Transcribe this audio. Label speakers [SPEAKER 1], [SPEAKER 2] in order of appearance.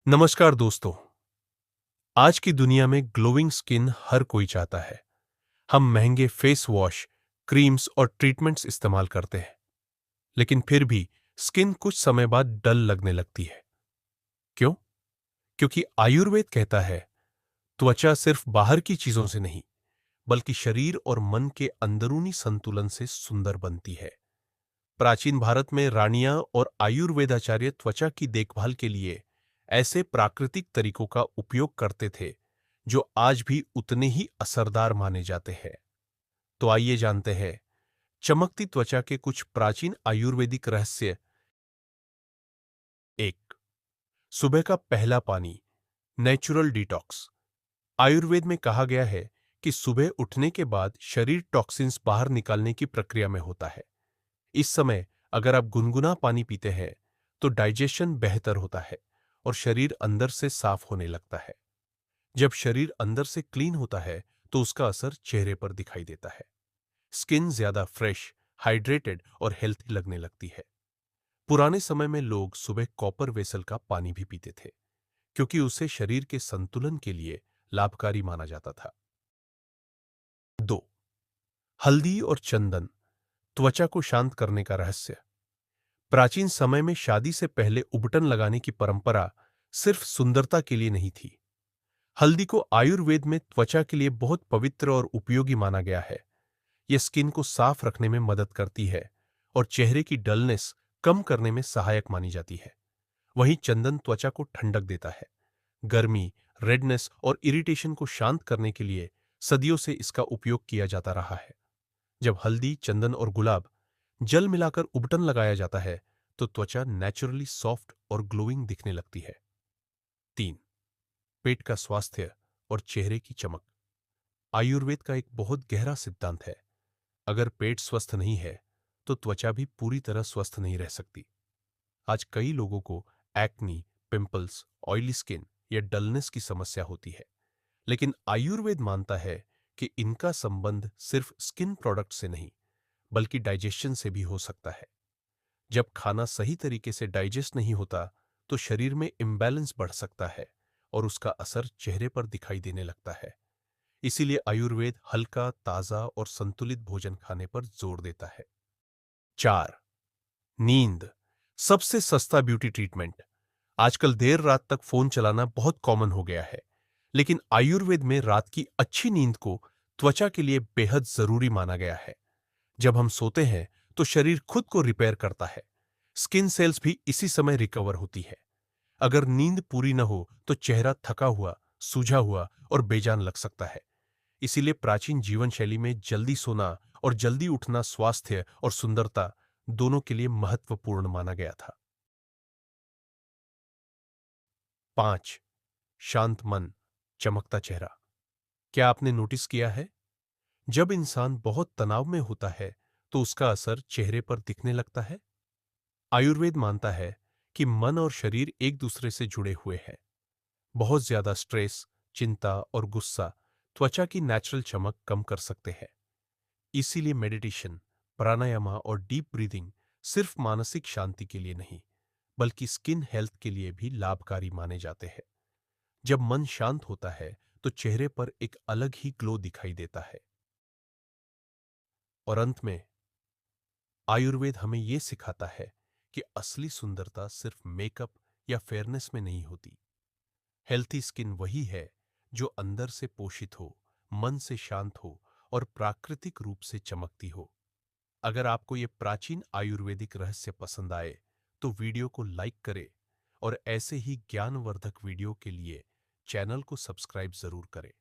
[SPEAKER 1] नमस्कार दोस्तों। आज की दुनिया में ग्लोइंग स्किन हर कोई चाहता है। हम महंगे फेस वॉश, क्रीम्स और ट्रीटमेंट्स इस्तेमाल करते हैं, लेकिन फिर भी स्किन कुछ समय बाद डल लगने लगती है। क्यों? क्योंकि आयुर्वेद कहता है त्वचा सिर्फ बाहर की चीजों से नहीं, बल्कि शरीर और मन के अंदरूनी संतुलन से सुंदर बनती है। प्राचीन भारत में रानियां और आयुर्वेदाचार्य त्वचा की देखभाल के लिए ऐसे प्राकृतिक तरीकों का उपयोग करते थे जो आज भी उतने ही असरदार माने जाते हैं। तो आइए जानते हैं चमकती त्वचा के कुछ प्राचीन आयुर्वेदिक रहस्य। एक, सुबह का पहला पानी, नेचुरल डिटॉक्स। आयुर्वेद में कहा गया है कि सुबह उठने के बाद शरीर टॉक्सिन्स बाहर निकालने की प्रक्रिया में होता है। इस समय अगर आप गुनगुना पानी पीते हैं तो डाइजेशन बेहतर होता है और शरीर अंदर से साफ होने लगता है। जब शरीर अंदर से क्लीन होता है तो उसका असर चेहरे पर दिखाई देता है। स्किन ज्यादा फ्रेश, हाइड्रेटेड और हेल्थी लगने लगती है। पुराने समय में लोग सुबह कॉपर वेसल का पानी भी पीते थे, क्योंकि उसे शरीर के संतुलन के लिए लाभकारी माना जाता था। 2, हल्दी और चंदन, त्वचा को शांत करने का रहस्य। प्राचीन समय में शादी से पहले उबटन लगाने की परंपरा सिर्फ सुंदरता के लिए नहीं थी। हल्दी को आयुर्वेद में त्वचा के लिए बहुत पवित्र और उपयोगी माना गया है। यह स्किन को साफ रखने में मदद करती है और चेहरे की डलनेस कम करने में सहायक मानी जाती है। वहीं चंदन त्वचा को ठंडक देता है। गर्मी, रेडनेस और इरिटेशन को शांत करने के लिए सदियों से इसका उपयोग किया जाता रहा है। जब हल्दी, चंदन और गुलाब जल मिलाकर उबटन लगाया जाता है तो त्वचा नेचुरली सॉफ्ट और ग्लोइंग दिखने लगती है। 3, पेट का स्वास्थ्य और चेहरे की चमक। आयुर्वेद का एक बहुत गहरा सिद्धांत है, अगर पेट स्वस्थ नहीं है तो त्वचा भी पूरी तरह स्वस्थ नहीं रह सकती। आज कई लोगों को एक्नी, पिंपल्स, ऑयली स्किन या डलनेस की समस्या होती है, लेकिन आयुर्वेद मानता है कि इनका संबंध सिर्फ स्किन प्रोडक्ट से नहीं, बल्कि डाइजेशन से भी हो सकता है। जब खाना सही तरीके से डाइजेस्ट नहीं होता तो शरीर में इम्बैलेंस बढ़ सकता है और उसका असर चेहरे पर दिखाई देने लगता है। इसीलिए आयुर्वेद हल्का, ताजा और संतुलित भोजन खाने पर जोर देता है। 4, नींद, सबसे सस्ता ब्यूटी ट्रीटमेंट। आजकल देर रात तक फोन चलाना बहुत कॉमन हो गया है, लेकिन आयुर्वेद में रात की अच्छी नींद को त्वचा के लिए बेहद जरूरी माना गया है। जब हम सोते हैं तो शरीर खुद को रिपेयर करता है। स्किन सेल्स भी इसी समय रिकवर होती है। अगर नींद पूरी न हो तो चेहरा थका हुआ, सूझा हुआ और बेजान लग सकता है। इसीलिए प्राचीन जीवन शैली में जल्दी सोना और जल्दी उठना स्वास्थ्य और सुंदरता दोनों के लिए महत्वपूर्ण माना गया था। 5, शांत मन, चमकता चेहरा। क्या आपने नोटिस किया है, जब इंसान बहुत तनाव में होता है तो उसका असर चेहरे पर दिखने लगता है। आयुर्वेद मानता है कि मन और शरीर एक दूसरे से जुड़े हुए हैं। बहुत ज्यादा स्ट्रेस, चिंता और गुस्सा त्वचा की नेचुरल चमक कम कर सकते हैं। इसीलिए मेडिटेशन, प्राणायाम और डीप ब्रीदिंग सिर्फ मानसिक शांति के लिए नहीं, बल्कि स्किन हेल्थ के लिए भी लाभकारी माने जाते हैं। जब मन शांत होता है तो चेहरे पर एक अलग ही ग्लो दिखाई देता है। और अंत में आयुर्वेद हमें यह सिखाता है कि असली सुंदरता सिर्फ मेकअप या फेयरनेस में नहीं होती। हेल्थी स्किन वही है जो अंदर से पोषित हो, मन से शांत हो और प्राकृतिक रूप से चमकती हो। अगर आपको ये प्राचीन आयुर्वेदिक रहस्य पसंद आए तो वीडियो को लाइक करें और ऐसे ही ज्ञानवर्धक वीडियो के लिए चैनल को सब्सक्राइब जरूर करें।